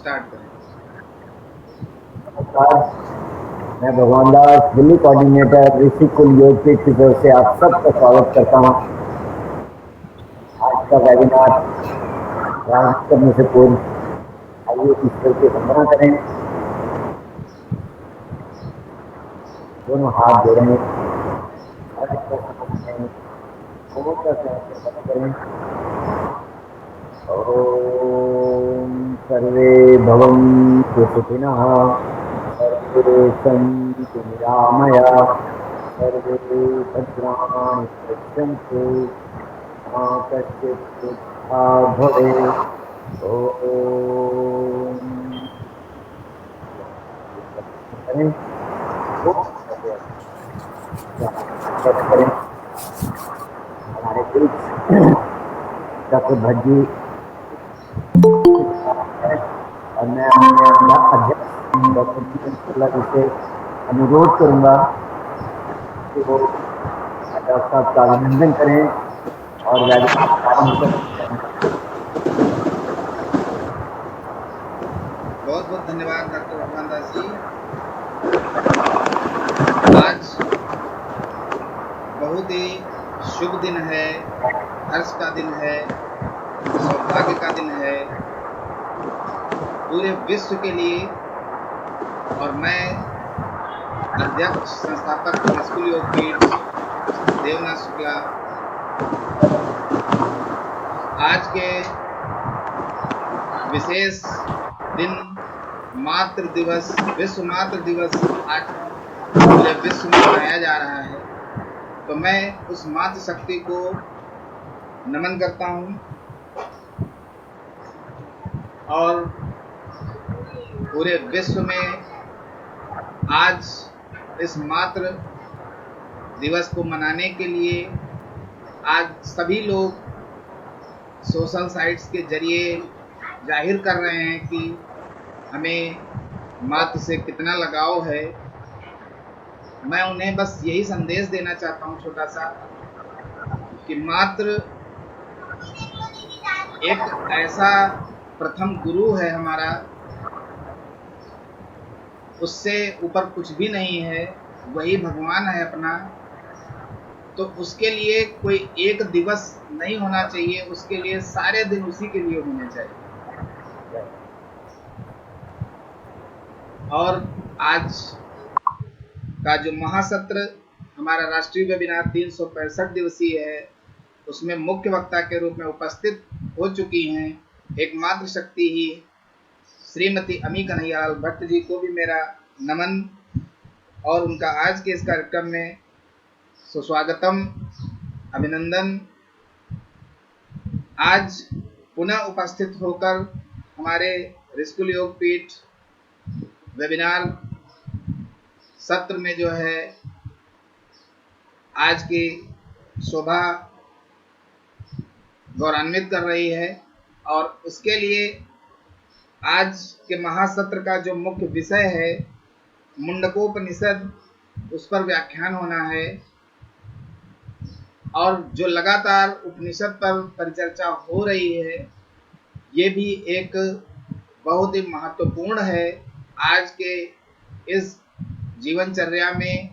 Start करें। नमस्कार, मैं भगवान दास, दिल्ली कोऑर्डिनेटर ऋषि कुल योग पीठ की तरफ से आप सबका स्वागत करता हूँ। आज का वेबिनार प्रारंभ करने से पूर्व आइए ईश्वर की वंदना करें। दोनों हाथ जोड़ें, हर एक को समझें, छोटा सा बंद करें। ओम सर्वे भवन्तु सुखिनः, सर्वे सन्तु निरामया, सर्वे भद्राणि पश्यन्तु, मा कश्चित् दुःखात् भवेत्। ओम करें, करें। हमारे बीच डॉक्टर भज्जी और मैं अपने अध्यक्ष डॉक्टर जीवन शुक्ला जी से अनुरोध करूंगा कि वो डॉक्टर साहब का अभिनंदन करें और वेबिनार प्रारंभ करें। बहुत बहुत धन्यवाद डॉक्टर भगवान दास जी। आज बहुत ही शुभ दिन है, हर्ष का दिन है, सौभाग्य का दिन है पूरे विश्व के लिए। और मैं अध्यक्ष संस्थापक स्कूल योग पीठ देवनाथ शुक्ला आज के विशेष दिन मातृ दिवस, विश्व मातृ दिवस आज पूरे विश्व में मनाया जा रहा है, तो मैं उस मातृ शक्ति को नमन करता हूँ और पूरे विश्व में आज इस मातृ दिवस को मनाने के लिए आज सभी लोग सोशल साइट्स के जरिए जाहिर कर रहे हैं कि हमें मातृ से कितना लगाव है। मैं उन्हें बस यही संदेश देना चाहता हूँ छोटा सा, कि मातृ एक ऐसा प्रथम गुरु है हमारा, उससे ऊपर कुछ भी नहीं है, वही भगवान है अपना। तो उसके लिए कोई एक दिवस नहीं होना चाहिए, उसके लिए सारे दिन उसी के लिए होने चाहिए। और आज का जो महासत्र हमारा राष्ट्रीय वेबिनार 365 दिवसीय है, उसमें मुख्य वक्ता के रूप में उपस्थित हो चुकी हैं एकमात्र शक्ति ही श्रीमती अमी कन्हैयालाल भट्ट जी को भी मेरा नमन और उनका आज के इस कार्यक्रम में सुस्वागतम, अभिनंदन। आज पुनः उपस्थित होकर हमारे ऋषिकुल योग पीठ वेबिनार सत्र में जो है आज की शोभा गौरवान्वित कर रही है, और उसके लिए आज के महासत्र का जो मुख्य विषय है मुंडकोपनिषद, उस पर व्याख्यान होना है। और जो लगातार उपनिषद पर परिचर्चा हो रही है, ये भी एक बहुत ही महत्वपूर्ण है आज के इस जीवनचर्या में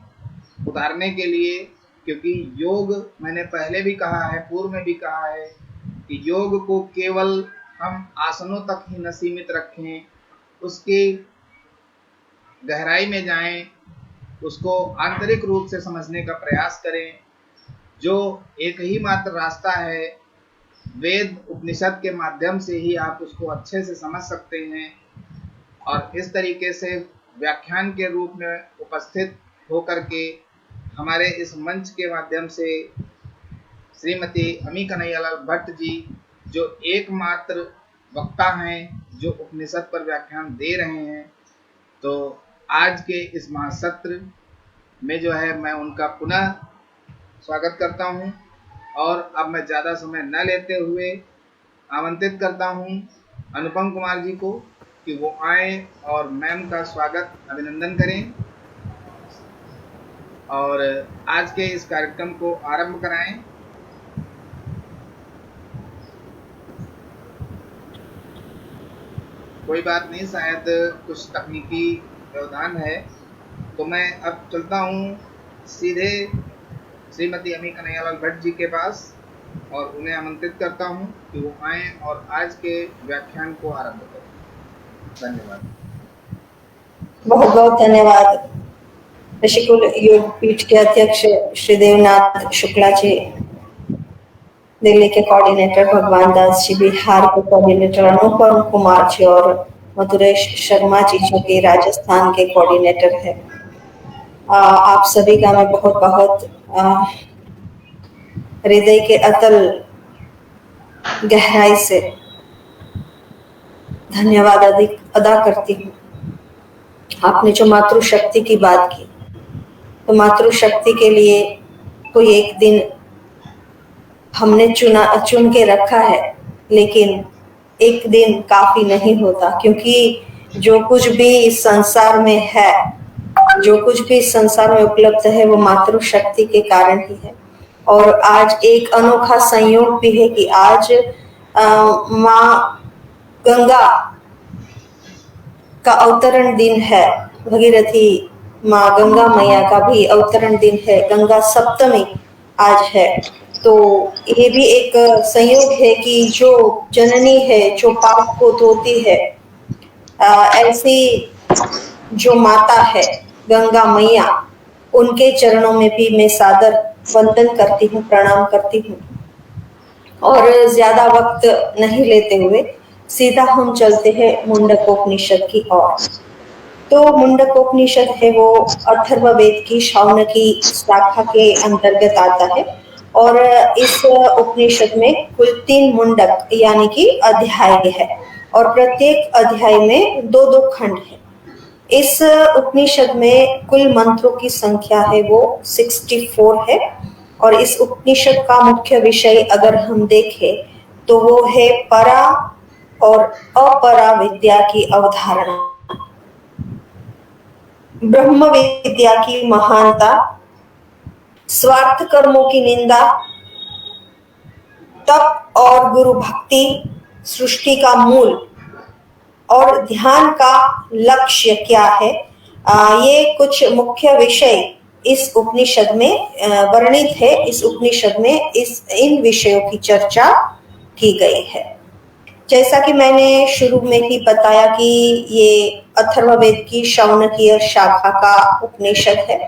उतारने के लिए, क्योंकि योग, मैंने पहले भी कहा है, पूर्व में भी कहा है कि योग को केवल हम आसनों तक ही न सीमित रखें, उसकी गहराई में जाएं, उसको आंतरिक रूप से समझने का प्रयास करें। जो एक ही मात्र रास्ता है, वेद उपनिषद के माध्यम से ही आप उसको अच्छे से समझ सकते हैं। और इस तरीके से व्याख्यान के रूप में उपस्थित होकर के हमारे इस मंच के माध्यम से श्रीमती अमी कन्हैयालाल भट्ट जी, जो एकमात्र वक्ता हैं जो उपनिषद पर व्याख्यान दे रहे हैं, तो आज के इस महासत्र में जो है मैं उनका पुनः स्वागत करता हूं। और अब मैं ज़्यादा समय न लेते हुए आमंत्रित करता हूं अनुपम कुमार जी को कि वो आए और मैम का स्वागत अभिनंदन करें और आज के इस कार्यक्रम को आरंभ कराएं। कोई बात नहीं, शायद कुछ तकनीकी व्यवधान है। तो मैं अब चलता हूँ सीधे श्रीमती अमी कन्हैयालाल भट्ट जी के पास और उन्हें आमंत्रित करता हूँ कि वो आए और आज के व्याख्यान को आरंभ करें। धन्यवाद। बहुत बहुत धन्यवाद। ऋषिकुल योगपीठ के अध्यक्ष श्री देवनाथ शुक्ला जी, दिल्ली के कोऑर्डिनेटर भगवान दास जी, बिहार के कोऑर्डिनेटर अनुपम कुमार जी और मधुरेश शर्मा जी जो कि राजस्थान के कोऑर्डिनेटर है। आप सभी का मैं बहुत बहुत हृदय के अतल गहराई से धन्यवाद अदा करती हूँ। आपने जो मातृशक्ति की बात की, तो मातृशक्ति के लिए कोई एक दिन हमने चुन के रखा है, लेकिन एक दिन काफी नहीं होता, क्योंकि जो कुछ भी इस संसार में है, जो कुछ भी इस संसार में उपलब्ध है, वो मातृशक्ति के कारण ही है। और आज एक अनोखा संयोग भी है कि आज माँ गंगा का अवतरण दिन है। भगीरथी माँ गंगा मैया का भी अवतरण दिन है, गंगा सप्तमी आज है। तो ये भी एक संयोग है कि जो जननी है, जो पाप को धोती है, ऐसी जो माता है गंगा मैया, उनके चरणों में भी मैं सादर वंदन करती हूँ, प्रणाम करती हूँ। और ज्यादा वक्त नहीं लेते हुए सीधा हम चलते हैं मुंडकोपनिषद की ओर। तो मुंडकोपनिषद है वो अथर्ववेद की शौनकी शाखा के अंतर्गत आता है और इस उपनिषद में कुल 3 मुंडक यानी कि अध्याय है और प्रत्येक अध्याय में 2-2 खंड है। इस उपनिषद में कुल मंत्रों की संख्या है वो 64 है और इस उपनिषद का मुख्य विषय अगर हम देखें तो वो है परा और अपरा विद्या की अवधारणा, ब्रह्म विद्या की महानता, स्वार्थ कर्मों की निंदा, तप और गुरु भक्ति, सृष्टि का मूल और ध्यान का लक्ष्य क्या है। ये कुछ मुख्य विषय इस उपनिषद में वर्णित है। इस उपनिषद में इन विषयों की चर्चा की गई है। जैसा कि मैंने शुरू में ही बताया कि ये अथर्ववेद की शौनकीय शाखा का उपनिषद है।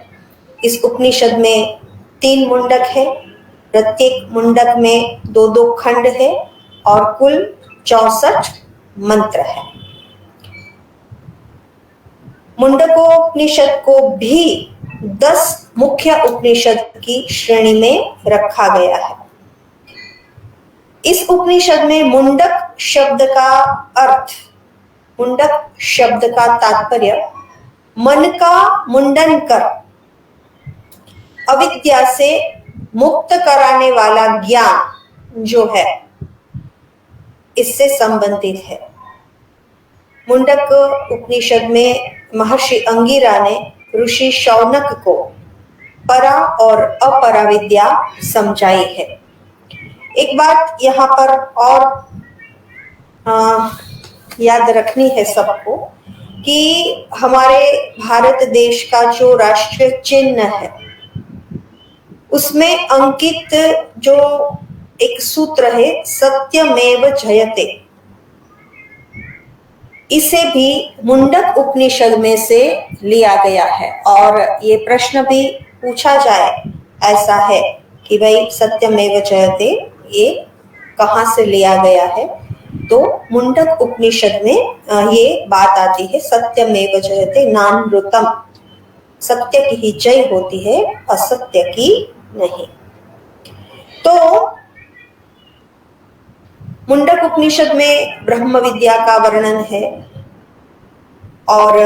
इस उपनिषद में 3 मुंडक है, प्रत्येक मुंडक में 2-2 खंड है और कुल 64 मंत्र है। मुंडकोपनिषद को भी 10 मुख्य उपनिषद की श्रेणी में रखा गया है। इस उपनिषद में मुंडक शब्द का अर्थ, मुंडक शब्द का तात्पर्य मन का मुंडन कर अविद्या से मुक्त कराने वाला ज्ञान जो है, इससे संबंधित है। मुंडक उपनिषद में महर्षि अंगिरा ने ऋषि शौनक को परा और अपरा विद्या समझाई है। एक बात यहाँ पर और याद रखनी है सबको कि हमारे भारत देश का जो राष्ट्रीय चिन्ह है, उसमें अंकित जो एक सूत्र है सत्यमेव जयते, इसे भी मुंडक उपनिषद में से लिया गया है। और ये प्रश्न भी पूछा जाए ऐसा है कि भाई सत्यमेव जयते ये कहाँ से लिया गया है, तो मुंडक उपनिषद में ये बात आती है सत्यमेव जयते नानृतम, सत्य की ही जय होती है, असत्य की नहीं। तो मुंडक उपनिषद में ब्रह्म विद्या का वर्णन है और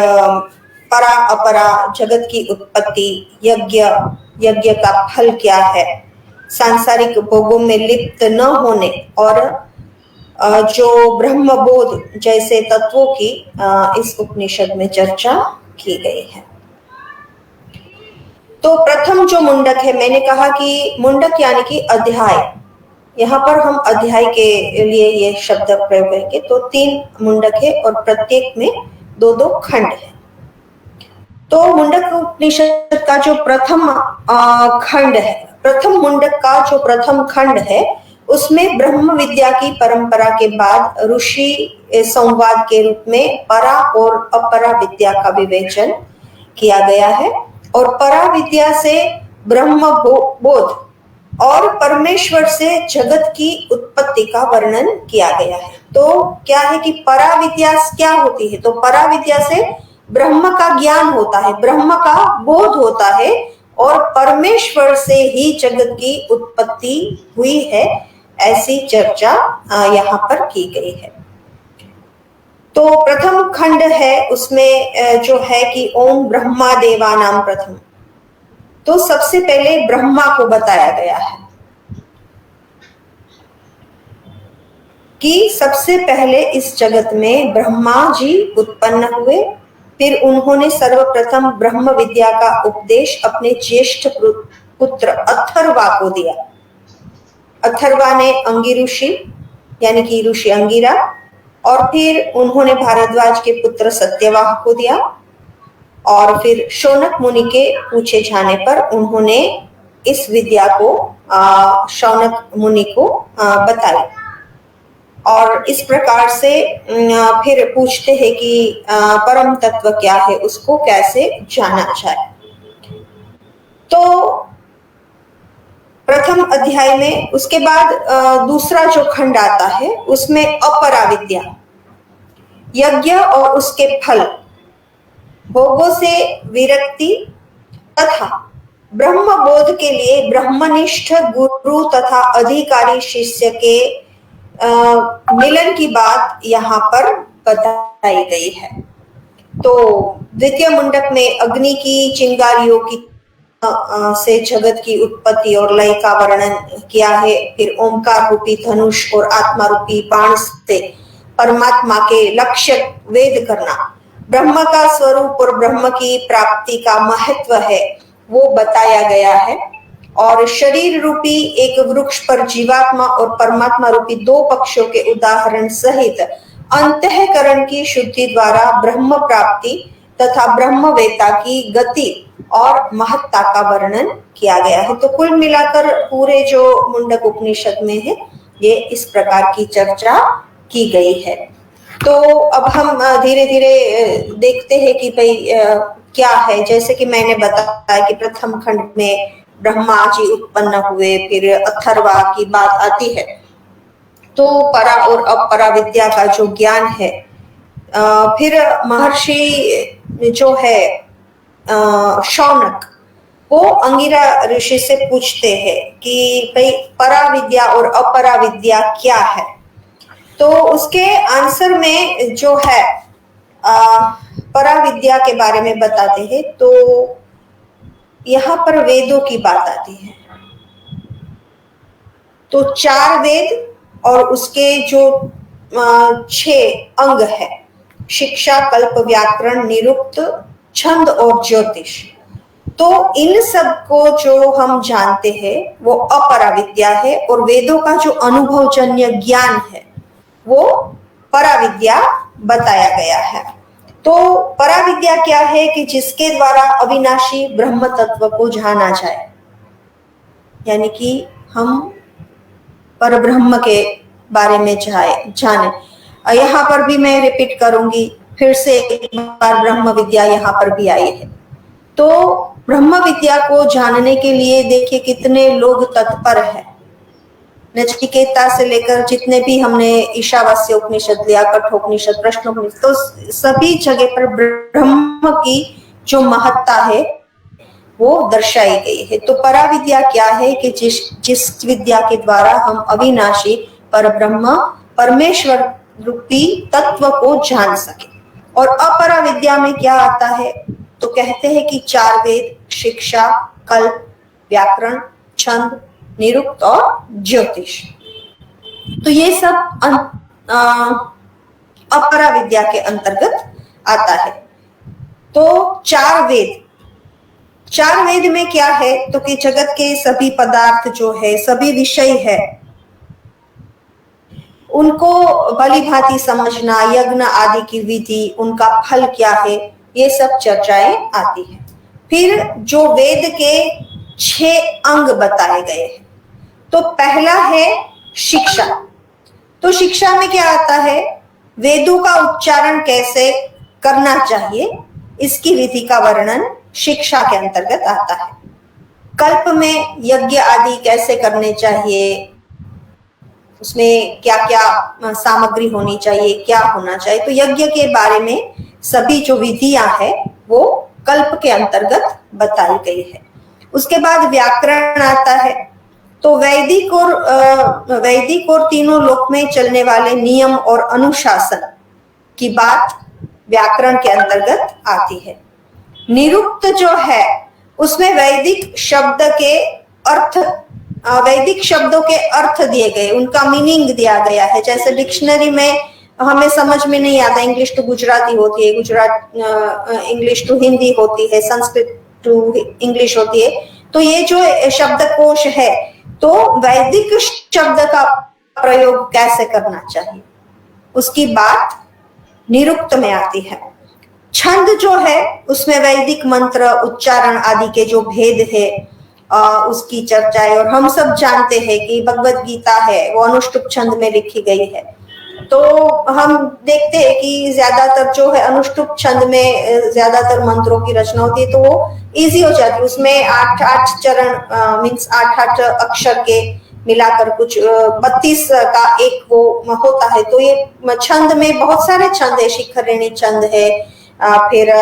परा अपरा, जगत की उत्पत्ति, यज्ञ का फल क्या है, सांसारिक भोगों में लिप्त न होने और जो ब्रह्म बोध जैसे तत्वों की इस उपनिषद में चर्चा की गई है। तो प्रथम जो मुंडक है, मैंने कहा कि मुंडक यानी कि अध्याय, यहाँ पर हम अध्याय के लिए ये शब्द प्रयोग करेंगे। तो 3 मुंडक है और प्रत्येक में 2-2 खंड है। तो मुंडक उपनिषद का जो प्रथम खंड है, प्रथम मुंडक का जो प्रथम खंड है, उसमें ब्रह्म विद्या की परंपरा के बाद ऋषि संवाद के रूप में परा और अपरा विद्या का विवेचन किया गया है। और परा विद्या से ब्रह्म बोध और परमेश्वर से जगत की उत्पत्ति का वर्णन किया गया है। तो क्या है कि परा विद्या क्या होती है? तो परा विद्या से ब्रह्म का ज्ञान होता है, ब्रह्म का बोध होता है और परमेश्वर से ही जगत की उत्पत्ति हुई है, ऐसी चर्चा यहाँ पर की गई है। तो प्रथम खंड है, उसमें जो है कि ओम ब्रह्मा देवा नाम प्रथम। तो सबसे पहले ब्रह्मा को बताया गया है कि सबसे पहले इस जगत में ब्रह्मा जी उत्पन्न हुए। फिर उन्होंने सर्वप्रथम ब्रह्म विद्या का उपदेश अपने ज्येष्ठ पुत्र अथर्वा को दिया। अथर्वा ने अंगी ऋषि यानी कि ऋषि अंगिरा, और फिर उन्होंने भारद्वाज के पुत्र सत्यवाह को दिया। और फिर शौनक मुनि के पूछे जाने पर उन्होंने इस विद्या को शौनक मुनि को बताया। और इस प्रकार से फिर पूछते हैं कि परम तत्व क्या है, उसको कैसे जाना जाए। तो प्रथम अध्याय में उसके बाद दूसरा जो खंड आता है, उसमें अपरा विद्या, यज्ञ और उसके फल, भोगों से विरक्ति तथा ब्रह्म बोध के लिए ब्रह्मनिष्ठ गुरु तथा अधिकारी शिष्य के मिलन की बात यहाँ पर बताई गई है। तो द्वितीय मुंडक में अग्नि की चिंगारियों की से जगत की उत्पत्ति और लय का वर्णन किया है। फिर ओंकार रूपी धनुष और आत्मा रूपी बाण से परमात्मा के लक्ष्य वेद करना, ब्रह्म का स्वरूप और ब्रह्म की प्राप्ति का महत्व है, वो बताया गया है। और शरीर रूपी एक वृक्ष पर जीवात्मा और परमात्मा रूपी 2 पक्षों के उदाहरण सहित अंतःकरण की शुद्धि द्वारा ब्रह्म प्राप्ति तथा ब्रह्मवेता की गति और महत्ता का वर्णन किया गया है। तो कुल मिलाकर पूरे जो मुंडक उपनिषद में है, ये इस प्रकार की चर्चा की गई है। तो अब हम धीरे धीरे देखते हैं कि भाई क्या है। जैसे कि मैंने बताया कि प्रथम खंड में ब्रह्मा जी उत्पन्न हुए, फिर अथर्वा की बात आती है। तो परा और अपरा विद्या का जो ज्ञान है, फिर महर्षि जो है शौनक, वो अंगिरा ऋषि से पूछते हैं कि भाई परा विद्या और अपरा विद्या क्या है। तो उसके आंसर में जो है परा विद्या के बारे में बताते हैं। तो यहाँ पर वेदों की बात आती है। तो 4 वेद और उसके जो 6 अंग है, शिक्षा, कल्प, व्याकरण, निरुक्त, छंद और ज्योतिष। तो इन सब को जो हम जानते हैं वो अपरा विद्या है, और वेदों का जो अनुभवजन्य ज्ञान है वो परा विद्या बताया गया है। तो परा विद्या क्या है कि जिसके द्वारा अविनाशी ब्रह्म तत्व को जाना जाए, यानी कि हम पर ब्रह्म के बारे में जाने। यहाँ पर भी मैं रिपीट करूंगी, फिर से एक बार ब्रह्म विद्या यहाँ पर भी आई है। तो ब्रह्म विद्या को जानने के लिए देखिए कितने लोग तत्पर है। नचिकेता से लेकर जितने भी हमने ईशावास्य उपनिषद लिया, कठोपनिषद, प्रश्नोपनिषद, तो सभी जगह पर ब्रह्म की जो महत्ता है वो दर्शाई गई है। तो परा विद्या क्या है कि जिस विद्या के द्वारा हम अविनाशी पर ब्रह्म परमेश्वर रूपी तत्व को जान सके। और अपरा विद्या में क्या आता है? तो कहते हैं कि 4 वेद, शिक्षा, कल्प, व्याकरण, छंद, निरुक्त और ज्योतिष। तो ये सब अपरा विद्या के अंतर्गत आता है। तो 4 वेद में क्या है? तो कि जगत के सभी पदार्थ जो है, सभी विषय है, उनको भली भांति समझना, यज्ञ आदि की विधि, उनका फल क्या है, ये सब चर्चाएं आती है। फिर जो वेद के 6 अंग बताए गए हैं, तो पहला है शिक्षा। तो शिक्षा में क्या आता है, वेदों का उच्चारण कैसे करना चाहिए, इसकी विधि का वर्णन शिक्षा के अंतर्गत आता है। कल्प में यज्ञ आदि कैसे करने चाहिए, उसमें क्या क्या सामग्री होनी चाहिए, क्या होना चाहिए, तो यज्ञ के बारे में सभी जो विधियां है वो कल्प के अंतर्गत बताई गई है। उसके बाद व्याकरण आता है। तो वैदिक और तीनों लोक में चलने वाले नियम और अनुशासन की बात व्याकरण के अंतर्गत आती है। निरुक्त जो है उसमें वैदिक शब्दों के अर्थ दिए गए, उनका मीनिंग दिया गया है। जैसे डिक्शनरी में हमें समझ में नहीं आता, इंग्लिश टू गुजराती होती है, इंग्लिश टू हिंदी होती है, संस्कृत टू इंग्लिश होती है। तो ये जो शब्दकोश है, तो वैदिक शब्द का प्रयोग कैसे करना चाहिए, उसकी बात निरुक्त में आती है। छंद जो है उसमें वैदिक मंत्र उच्चारण आदि के जो भेद है उसकी चर्चा है। और हम सब जानते हैं कि भगवत गीता है वो अनुष्टुप छंद में लिखी गई है। तो हम देखते हैं कि ज्यादातर जो है अनुष्टुप छंद में ज्यादातर मंत्रों की रचना होती है, तो वो इजी हो जाती है। उसमें 8 चरण मीन्स 8 अक्षर के मिलाकर कुछ 32 का एक वो होता है। तो ये छंद में बहुत सारे छंद है, शिखरिणी छंद है, फिर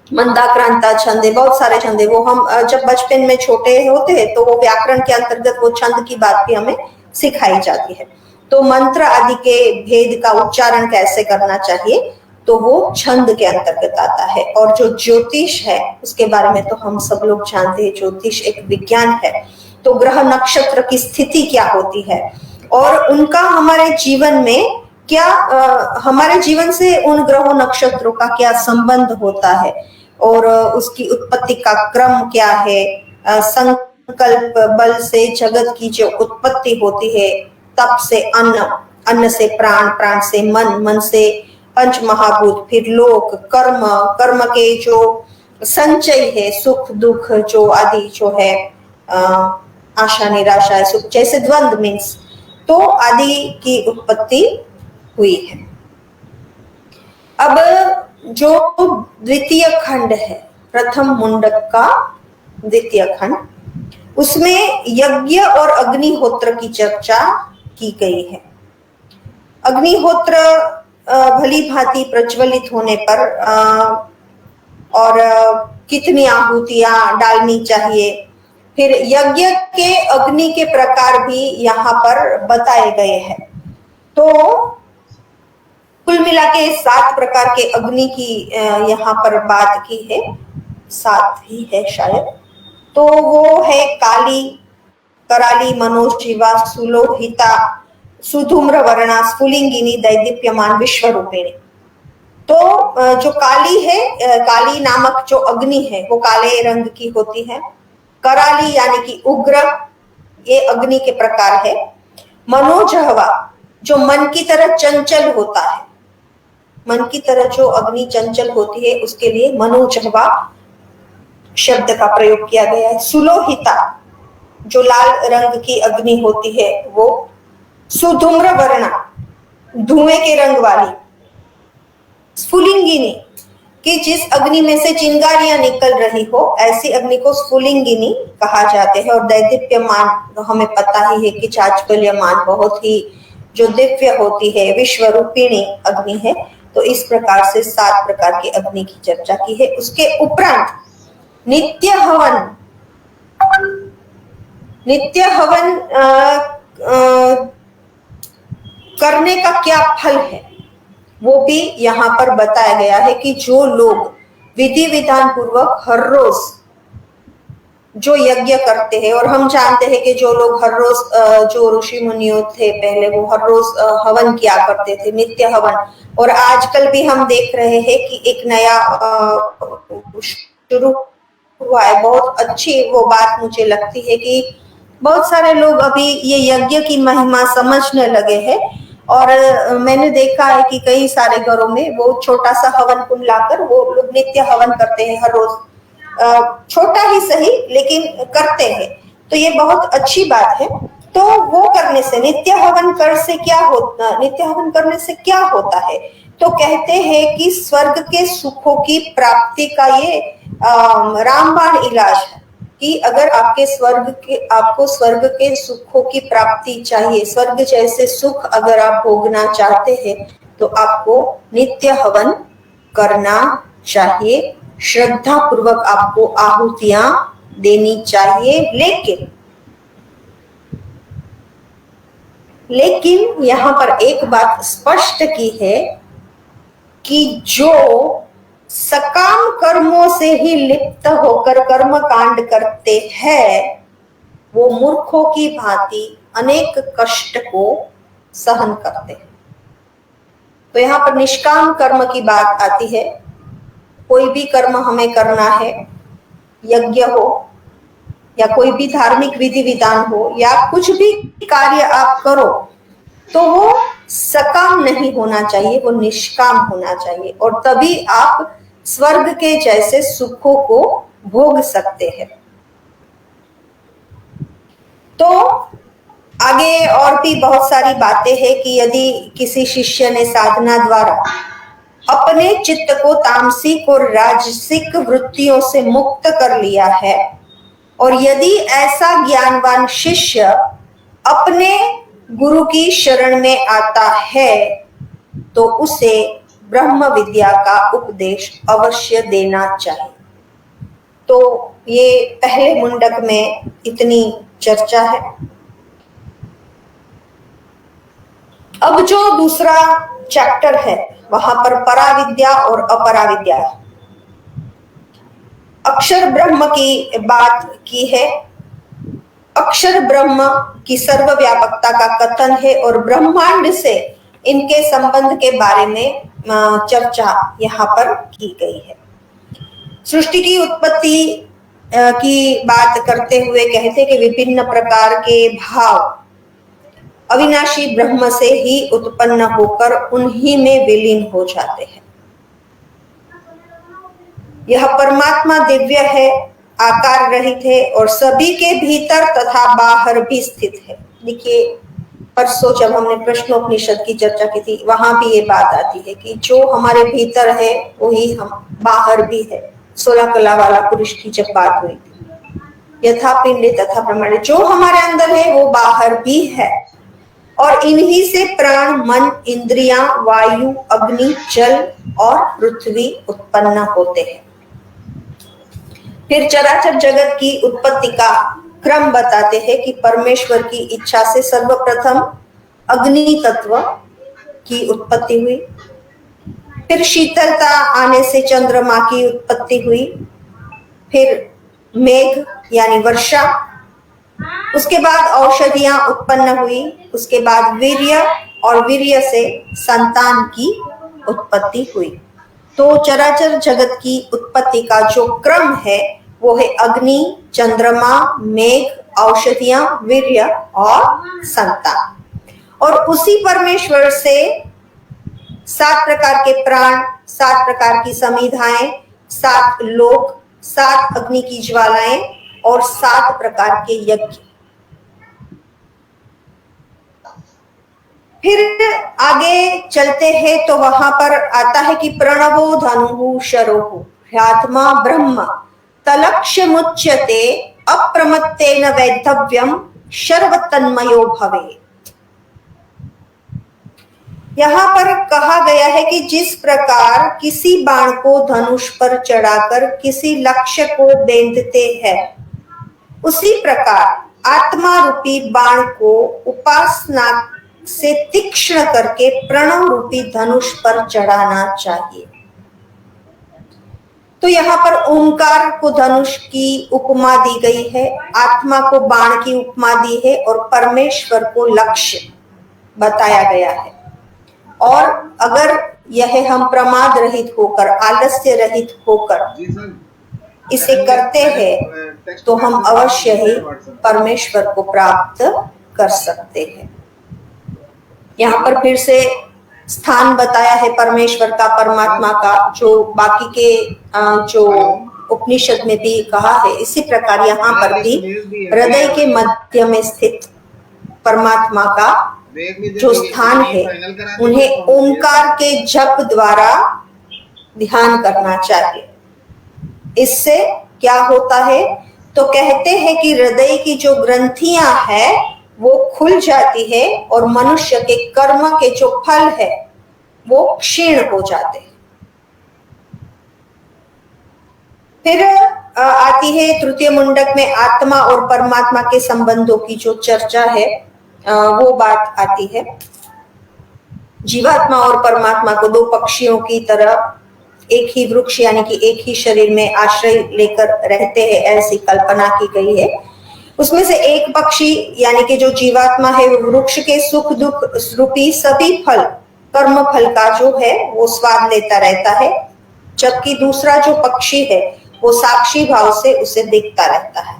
मंदाक्रांता छंद है, बहुत सारे छंद है। वो हम जब बचपन में छोटे होते हैं तो वो व्याकरण के अंतर्गत वो छंद की बात भी हमें सिखाई जाती है। तो मंत्र आदि के भेद का उच्चारण कैसे करना चाहिए, तो वो छंद के अंतर्गत आता है। और जो ज्योतिष है उसके बारे में तो हम सब लोग जानते हैं, ज्योतिष एक विज्ञान है। तो ग्रह नक्षत्र की स्थिति क्या होती है और उनका हमारे जीवन में क्या, हमारे जीवन से उन ग्रहों नक्षत्रों का क्या संबंध होता है और उसकी उत्पत्ति का क्रम क्या है। संकल्प बल से जगत की जो उत्पत्ति होती है, तप से अन्न, अन्न से प्राण, प्राण से मन, मन से पंच महाभूत, फिर लोक, कर्म, कर्म के जो संचय है, सुख दुख जो आदि जो है, आशा निराशा सुख जैसे द्वंद्व मीन्स, तो आदि की उत्पत्ति हुई है। अब जो द्वितीय खंड है, प्रथम मुंडक का द्वितीय खंड, उसमें यज्ञ और अग्निहोत्र की चर्चा की गई है। अग्निहोत्र भली भांति प्रज्वलित होने पर और कितनी आहुतियां डालनी चाहिए, फिर यज्ञ के अग्नि के प्रकार भी यहाँ पर बताए गए हैं। तो कुल मिला के 7 प्रकार के अग्नि की यहाँ पर बात की है, 7 ही है शायद। तो वो है काली, कराली, मनोजीवा, सुलोहिता, सुधूम्र वर्णा, स्फुलिंगिनी, दैदीप्यमान, विश्वरूपिणी। तो जो काली है, काली नामक जो अग्नि है वो काले रंग की होती है। कराली यानी कि उग्र, ये अग्नि के प्रकार है। मनोजहवा, जो मन की तरह चंचल होता है, मन की तरह जो अग्नि चंचल होती है उसके लिए मनोजहवा शब्द का प्रयोग किया गया है। सुलोहिता, जो लाल रंग की अग्नि होती है वो। सुधूम्र वर्णा, धुएं के रंग वाली। स्फुलिंगिनी, कि जिस अग्नि में से चिंगारियां निकल रही हो, ऐसी अग्नि को स्फुलिंगिनी कहा जाते हैं। और दैदीप्यमान, तो हमें पता ही है कि चाचल्यमान, बहुत ही जो दिव्य होती है, विश्वरूपिणी अग्नि है। तो इस प्रकार से 7 प्रकार की अग्नि की चर्चा की है। उसके उपरांत नित्य हवन, नित्य हवन करने का क्या फल है वो भी यहाँ पर बताया गया है कि जो लोग विधि विधान पूर्वक हर रोज जो यज्ञ करते हैं, और हम जानते हैं कि जो लोग हर रोज, जो ऋषि मुनियों थे पहले, वो हर रोज हवन किया करते थे, नित्य हवन। और आजकल भी हम देख रहे हैं कि एक नया शुरू हुआ है। बहुत अच्छी वो बात मुझे लगती है कि बहुत सारे लोग अभी ये यज्ञ की महिमा समझने लगे हैं और मैंने देखा है कि कई सारे घरों में वो छोटा सा हवन कुंड लाकर वो लोग नित्य हवन करते हैं हर रोज, छोटा ही सही लेकिन करते हैं। तो ये बहुत अच्छी बात है। तो वो करने से नित्य हवन करने से क्या होता है? तो कहते हैं कि स्वर्ग के सुखों की प्राप्ति का ये रामबाण इलाज है कि अगर आपको स्वर्ग के सुखों की प्राप्ति चाहिए, स्वर्ग जैसे सुख अगर आप भोगना चाहते हैं तो आपको नित्य हवन करना चाहिए, श्रद्धा पूर्वक आपको आहुतियां देनी चाहिए। लेकिन यहाँ पर एक बात स्पष्ट की है कि जो सकाम कर्मों से ही लिप्त होकर कर्म कांड करते हैं वो मूर्खों की भांति अनेक कष्ट को सहन करते हैं। तो यहाँ पर निष्काम कर्म की बात आती है। कोई भी कर्म हमें करना है, यज्ञ हो या कोई भी धार्मिक विधि विधान हो या कुछ भी कार्य आप करो तो वो सकाम नहीं होना चाहिए, वो निष्काम होना चाहिए और तभी आप स्वर्ग के जैसे सुखों को भोग सकते हैं। तो आगे और भी बहुत सारी बातें हैं कि यदि किसी शिष्य ने साधना द्वारा अपने चित्त को तामसिक और राजसिक वृत्तियों से मुक्त कर लिया है और यदि ऐसा ज्ञानवान शिष्य अपने गुरु की शरण में आता है तो उसे ब्रह्म विद्या का उपदेश अवश्य देना चाहिए। तो ये पहले मुंडक में इतनी चर्चा है। अब जो दूसरा चैप्टर है वहां पर पराविद्या और अपराविद्या, अक्षर ब्रह्म की बात की है। अक्षर ब्रह्म की सर्वव्यापकता का कथन है और ब्रह्मांड से इनके संबंध के बारे में चर्चा यहाँ पर की गई है। सृष्टि की उत्पत्ति की बात करते हुए कहते कि विभिन्न प्रकार के भाव अविनाशी ब्रह्म से ही उत्पन्न होकर उन्हीं में विलीन हो जाते हैं। यह परमात्मा दिव्य है, आकार रहित है और सभी के भीतर तथा बाहर भी स्थित है। देखिए परसों जब हमने प्रश्नोपनिषद की चर्चा की थी वहां भी ये बात आती है कि जो हमारे भीतर है वही हम बाहर भी है। 16 कला वाला पुरुष की जब बात हुई थी, यथा पिंड तथा ब्रह्मांड, जो हमारे अंदर है वो बाहर भी है और इन्हीं से प्राण, मन, इंद्रियां, वायु, अग्नि, जल और पृथ्वी उत्पन्न होते हैं। फिर चराचर जगत की उत्पत्ति का क्रम बताते हैं कि परमेश्वर की इच्छा से सर्वप्रथम अग्नि तत्व की उत्पत्ति हुई, फिर शीतलता आने से चंद्रमा की उत्पत्ति हुई, फिर मेघ यानी वर्षा, उसके बाद औषधियां उत्पन्न हुई, उसके बाद वीर्य और वीर्य से संतान की उत्पत्ति हुई। तो चराचर जगत की उत्पत्ति का जो क्रम है वो है अग्नि, चंद्रमा, मेघ, औषधियां, वीर्य और संतान। और उसी परमेश्वर से 7 प्रकार के प्राण, 7 प्रकार की समिधाएं, 7 लोक, 7 अग्नि की ज्वालाएं और 7 प्रकार के यज्ञ। फिर आगे चलते हैं तो वहां पर आता है कि प्रणवो धनु शरोः ह्यात्मा ब्रह्म तलक्ष्य मुच्यते अप्रमत्तेन वैधव्यम शर्वतन्मयो भवेत्। यहाँ पर कहा गया है कि जिस प्रकार किसी बाण को धनुष पर चढ़ाकर किसी लक्ष्य को बेंधते हैं उसी प्रकार आत्मा रूपी बाण को उपासना से तीक्ष्ण करके प्रणव रूपी धनुष पर चढ़ाना चाहिए। तो यहाँ पर ओंकार को धनुष की उपमा दी गई है, आत्मा को बाण की उपमा दी है और परमेश्वर को लक्ष्य बताया गया है। और अगर यह हम प्रमाद रहित होकर, आलस्य रहित होकर इसे करते हैं तो हम अवश्य ही परमेश्वर को प्राप्त कर सकते हैं। यहाँ पर फिर से स्थान बताया है परमेश्वर का, परमात्मा का, जो बाकी के जो उपनिषद में भी कहा है, इसी प्रकार यहाँ पर भी हृदय के मध्य में स्थित परमात्मा का जो स्थान है, उन्हें ओंकार के जप द्वारा ध्यान करना चाहिए। इससे क्या होता है, तो कहते हैं कि हृदय की जो ग्रंथियां हैं वो खुल जाती है और मनुष्य के कर्म के जो फल है वो क्षीण हो जाते हैं। फिर आती है तृतीय मुंडक में आत्मा और परमात्मा के संबंधों की जो चर्चा है, वो बात आती है। जीवात्मा और परमात्मा को दो पक्षियों की तरह एक ही वृक्ष यानी कि एक ही शरीर में आश्रय लेकर रहते हैं, ऐसी कल्पना की गई है। उसमें से एक पक्षी यानी कि जो जीवात्मा है वो वृक्ष के सुख दुख रूपी सभी फल, कर्म फल का जो है वो स्वाद लेता रहता है, जबकि दूसरा जो पक्षी है वो साक्षी भाव से उसे देखता रहता है।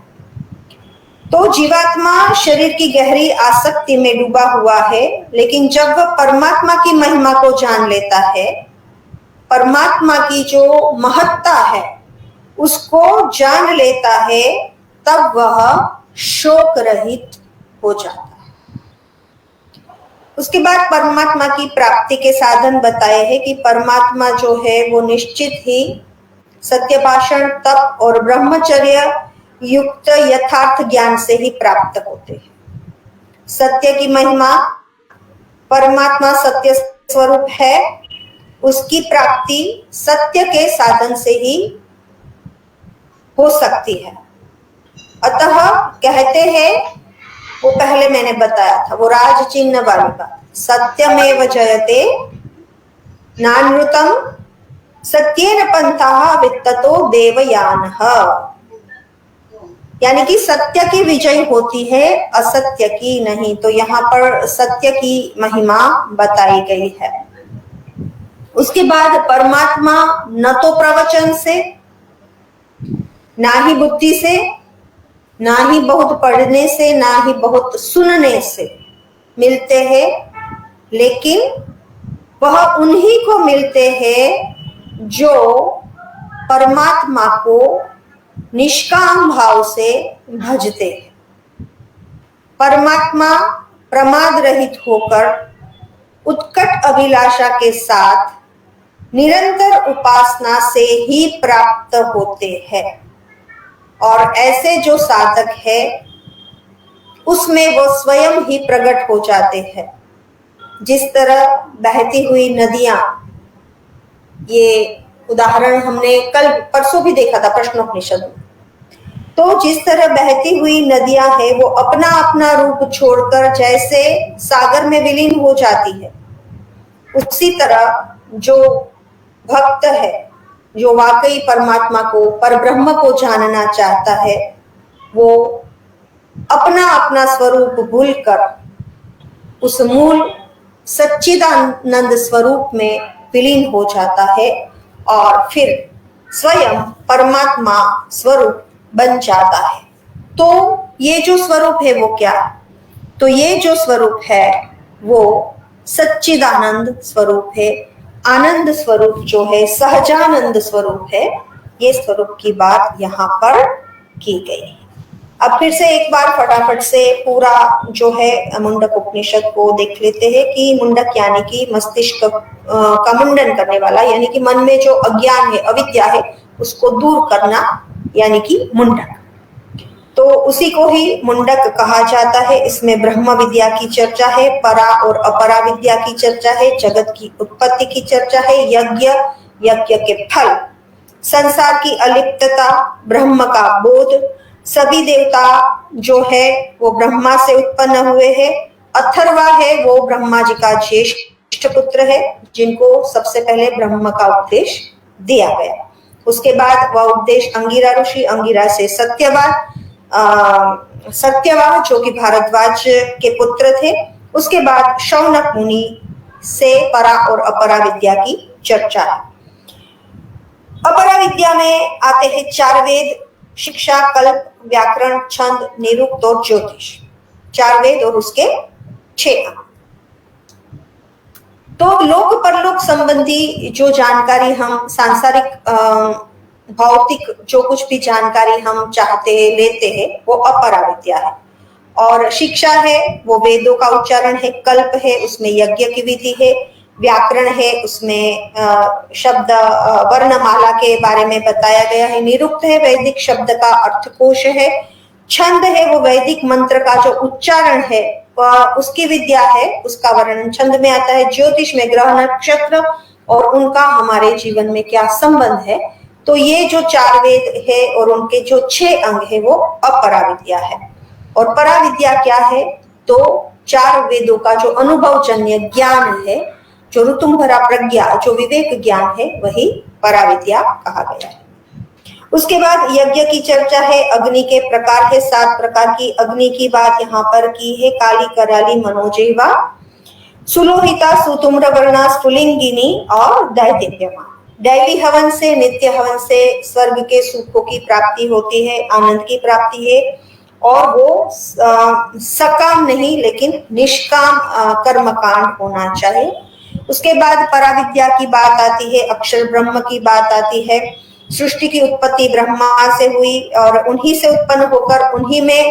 तो जीवात्मा शरीर की गहरी आसक्ति में डूबा हुआ है, लेकिन जब वह परमात्मा की महिमा को जान लेता है, परमात्मा की जो महत्ता है उसको जान लेता है, तब वह शोक रहित हो जाता है। उसके बाद परमात्मा की प्राप्ति के साधन बताए हैं कि परमात्मा जो है वो निश्चित ही सत्य भाषण, तप और ब्रह्मचर्य युक्त यथार्थ ज्ञान से ही प्राप्त होते हैं। सत्य की महिमा, परमात्मा सत्य स्वरूप है, उसकी प्राप्ति सत्य के साधन से ही हो सकती है। अतः कहते हैं, वो पहले मैंने बताया था, वो राज चिन्ह वाली बात, सत्यमेव जयते नानृतम सत्येन पंथाः वित्ततो देवयानः, यानी कि सत्य की विजय होती है, असत्य की नहीं। तो यहाँ पर सत्य की महिमा बताई गई है। उसके बाद परमात्मा न तो प्रवचन से, ना ही बुद्धि से, ना ही बहुत पढ़ने से, ना ही बहुत सुनने से मिलते हैं, लेकिन वह उन्हीं को मिलते हैं जो परमात्मा को निष्काम भाव से भजते हैं। परमात्मा प्रमाद रहित होकर उत्कट अभिलाषा के साथ निरंतर उपासना से ही प्राप्त होते हैं, और ऐसे जो साधक है उसमें वो स्वयं ही प्रकट हो जाते हैं। जिस तरह बहती हुई नदियां, ये उदाहरण हमने कल परसों भी देखा था प्रश्नोपनिषद में, तो जिस तरह बहती हुई नदियां है वो अपना अपना रूप छोड़कर जैसे सागर में विलीन हो जाती है, उसी तरह जो भक्त है, जो वाकई परमात्मा को, परब्रह्म को जानना चाहता है, वो अपना अपना स्वरूप भूलकर उस मूल सच्चिदानंद स्वरूप में विलीन हो जाता है और फिर स्वयं परमात्मा स्वरूप बन जाता है। तो ये जो स्वरूप है वो क्या है? तो ये जो स्वरूप है वो सच्चिदानंद स्वरूप है, आनंद स्वरूप जो है, सहजानंद स्वरूप है। ये स्वरूप की बात यहाँ पर की गई है। अब फिर से एक बार फटाफट से पूरा जो है मुंडक उपनिषद को देख लेते हैं कि मुंडक यानी कि मस्तिष्क का मुंडन करने वाला, यानी कि मन में जो अज्ञान है, अविद्या है, उसको दूर करना, यानी कि मुंडक। तो उसी को ही मुंडक कहा जाता है। इसमें ब्रह्म विद्या की चर्चा है, परा और अपरा विद्या की चर्चा है, जगत की उत्पत्ति की चर्चा है, यज्ञ, यज्ञ के फल, संसार की अलिप्तता, ब्रह्म का बोध, सभी देवता जो है वो ब्रह्मा से उत्पन्न हुए हैं, अथर्वा है वो ब्रह्मा जी का ज्येष्ठ पुत्र है, जिनको सबसे पहले ब्रह्म का उपदेश दिया गया। उसके बाद वह उपदेश अंगिरा ऋषि, अंगिरा से सत्यवाह जो कि भारद्वाज के पुत्र थे, उसके बाद शौनक मुनि से परा और अपरा विद्या की चर्चा है। अपरा विद्या में आते हैं 4 वेद, शिक्षा, कल्प, व्याकरण, छंद, निरुक्त और ज्योतिष। 4 वेद और उसके 6 अंग। तो लोक परलोक संबंधी जो जानकारी हम सांसारिक भौतिक जो कुछ भी जानकारी हम चाहते हैं लेते हैं वो अपरा विद्या है। और शिक्षा है वो वेदों का उच्चारण है, कल्प है उसमें यज्ञ की विधि है, व्याकरण है उसमें शब्द वर्णमाला के बारे में बताया गया है, निरुक्त है वैदिक शब्द का अर्थकोश है, छंद है वो वैदिक मंत्र का जो उच्चारण है उसकी विद्या है, उसका वर्णन छंद में आता है, ज्योतिष में ग्रह नक्षत्र और उनका हमारे जीवन में क्या संबंध है। तो ये जो 4 वेद है और उनके जो 6 अंग है वो अपरा विद्या है। और परा विद्या क्या है? तो 4 वेदों का जो अनुभवजन्य ज्ञान है, जो ऋतुम्भरा प्रज्ञा, जो विवेक ज्ञान है, वही परा विद्या कहा गया है। उसके बाद यज्ञ की चर्चा है, अग्नि के प्रकार है, 7 प्रकार की अग्नि की बात यहाँ पर की है, काली, कराली, मनोजेवा, सुलोहिता, सुतुम्र वर्णा, स्फुलिंगिनी और दैदिप्यमान। दैवी हवन से, नित्य हवन से स्वर्ग के सुखों की प्राप्ति होती है, आनंद की प्राप्ति है और वो सकाम नहीं लेकिन निष्काम कर्मकांड होना चाहिए। उसके बाद पराविद्या की बात आती है, अक्षर ब्रह्म की बात आती है। सृष्टि की उत्पत्ति ब्रह्मा से हुई और उन्हीं से उत्पन्न होकर उन्हीं में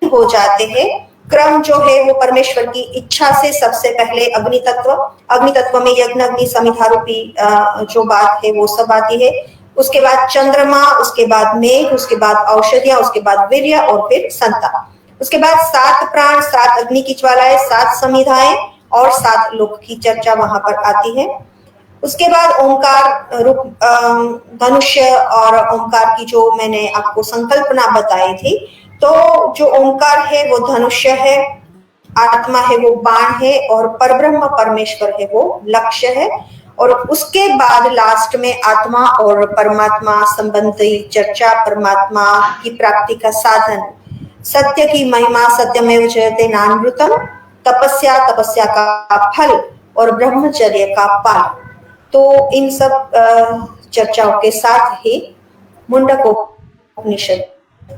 हो जाते हैं। क्रम जो है वो परमेश्वर की इच्छा से सबसे पहले अग्नि तत्व में यज्ञ, अग्नि, समिधा रूपी जो बात है वो सब आती है। उसके बाद चंद्रमा, उसके बाद मेघ, उसके बाद औषधियां, उसके बाद वीर्य और फिर संतान। उसके बाद 7 प्राण, 7 अग्नि की ज्वालाएं, 7 समिधाएं और 7 लोक की चर्चा वहां पर आती है। उसके बाद ओंकार रूप धनुष्य और ओंकार की जो मैंने आपको संकल्पना बताई थी, तो जो ओंकार है वो धनुष्य है, आत्मा है वो बाण है और परब्रह्म परमेश्वर है वो लक्ष्य है। और उसके बाद लास्ट में आत्मा और परमात्मा संबंधी चर्चा, परमात्मा की प्राप्ति का साधन, सत्य की महिमा, सत्यमेव जयते नानृतम, तपस्या का फल और ब्रह्मचर्य का पाल। तो इन सब चर्चाओं के साथ ही मुंडक उपनिषद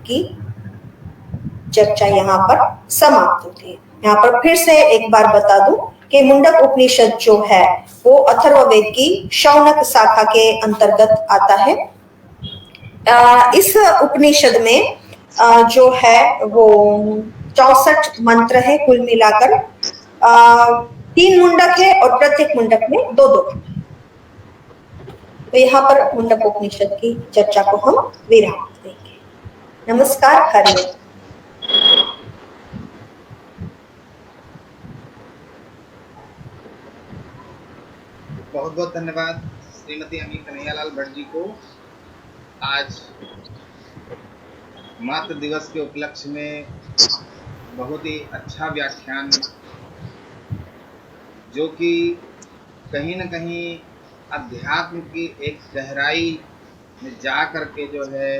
की चर्चा यहाँ पर समाप्त होती है। यहाँ पर फिर से एक बार बता दूं कि मुंडक उपनिषद जो है वो अथर्ववेद की शौनक शाखा के अंतर्गत आता है। इस उपनिषद में जो है वो 64 मंत्र है कुल मिलाकर। 3 मुंडक है और प्रत्येक मुंडक में 2-2। तो यहाँ पर मुंडक उपनिषद की चर्चा को हम विराम देंगे। नमस्कार, हरिओम। बहुत बहुत धन्यवाद श्रीमती अमी कन्हैयालाल भट्ट जी को। आज मातृ दिवस के उपलक्ष्य में बहुत ही अच्छा व्याख्यान, जो कि कहीं न कहीं अध्यात्म की एक गहराई में जा कर के जो है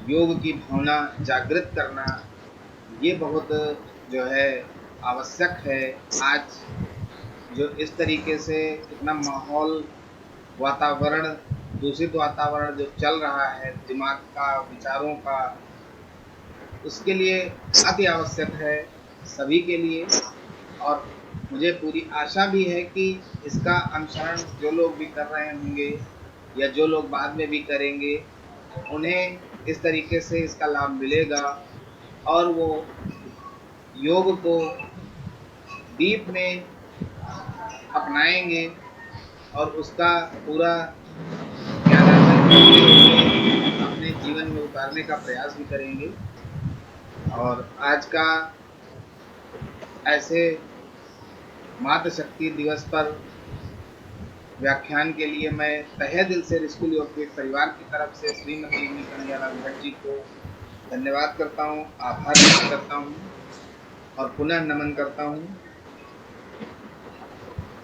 योग की भावना जागृत करना, ये बहुत जो है आवश्यक है। आज जो इस तरीके से इतना माहौल, वातावरण, दूषित वातावरण जो चल रहा है दिमाग का, विचारों का, उसके लिए अति आवश्यक है सभी के लिए। और मुझे पूरी आशा भी है कि इसका अनुसरण जो लोग भी कर रहे होंगे या जो लोग बाद में भी करेंगे, उन्हें इस तरीके से इसका लाभ मिलेगा और वो योग को डीप में अपनाएंगे और उसका पूरा ज्ञानार्जन अपने जीवन में उतारने का प्रयास भी करेंगे। और आज का ऐसे मातृशक्ति दिवस पर व्याख्यान के लिए मैं तहे दिल से स्कूल योग के परिवार की तरफ से श्रीमती अमी कन्हैयालाल भट्ट जी को धन्यवाद करता हूँ, आभार व्यक्त करता हूँ और पुनः नमन करता हूँ।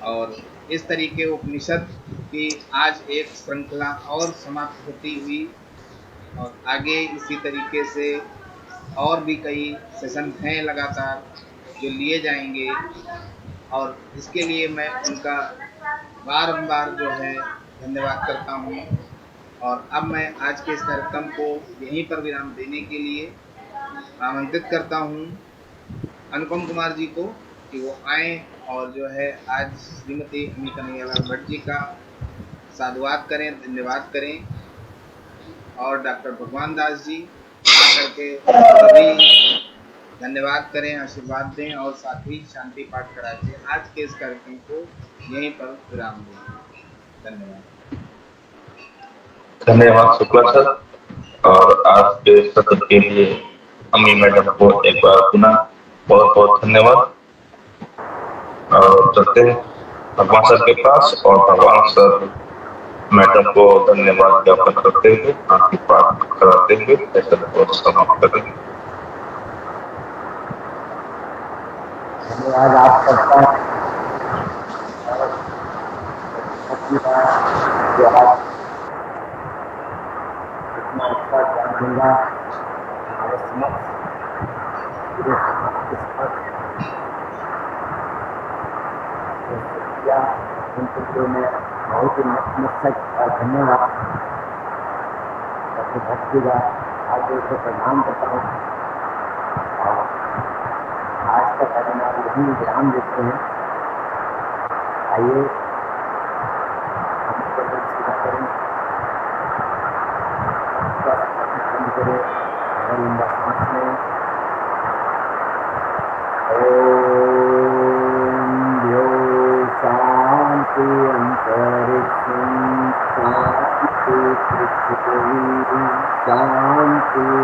और इस तरीके उपनिषद की आज एक श्रृंखला और समाप्त होती हुई और आगे इसी तरीके से और भी कई सेशन हैं लगातार जो लिए जाएंगे। और इसके लिए मैं उनका बारंबार जो है धन्यवाद करता हूँ। और अब मैं आज के इस कार्यक्रम को यहीं पर विराम देने के लिए आमंत्रित करता हूँ अनुपम कुमार जी को कि वो आए और जो है आज श्रीमती अम्मी कन्हैयालाल भट्ट जी का साधुवाद करें, धन्यवाद करें। और डॉक्टर भगवान दास जी आकर के सभी धन्यवाद करें, आशीर्वाद दें और साथ ही शांति पाठ करा के आज के इस कार्यक्रम को यहीं पर विराम दें। धन्यवाद। धन्यवाद शुक्ला सर। और आज के सत्र के लिए अम्मी मैडम को एक बार पुनः बहुत बहुत धन्यवाद। और चलते हैं भगवान सर के पास और भगवान सर मैडम को धन्यवाद ज्ञापन करते हुए आपकी बात कराते हुए ऐसा को समाप्त करेंगे। धन्यवाद आप सबका जो आप इतना अच्छा ज्ञान दूंगा हमारे समक्ष पूरे समाज के समक्ष किया, उनके लिए मैं बहुत ही नतमस्तक और धन्यवाद अपने भक्ति का आज उनको प्रणाम करता हूँ। और आज का वेबिनार यही विराम देते हैं। आइए हम सीधा करें, बंद करें, अगर लंबा सांस लें। शांति अंतरिक्षं शांति पृथ्वी शांतिरापः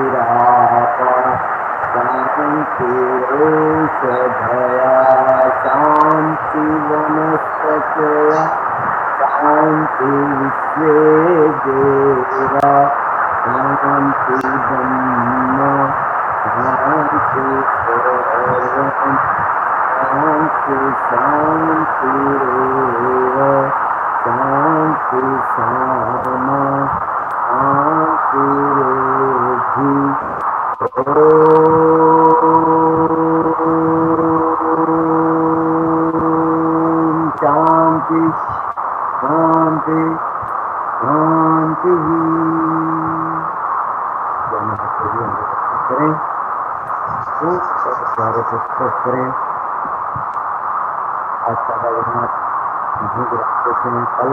शांतिरोषधयः शांति वनस्पतयः शांति विश्वे देवा शांति ब्रह्म शांति सर्वं शांति शांतिरेव शांति साधना शांतिरेधि। शांति शांति शांति करें तो सारे पुस्तक करें। आज का वेबिनार नहीं गिराते हैं, कल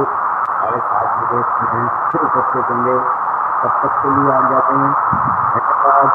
7:30 बजे फिर उपस्थित होंगे। तब तक के लिए आ जाते हैं। धन्यवाद।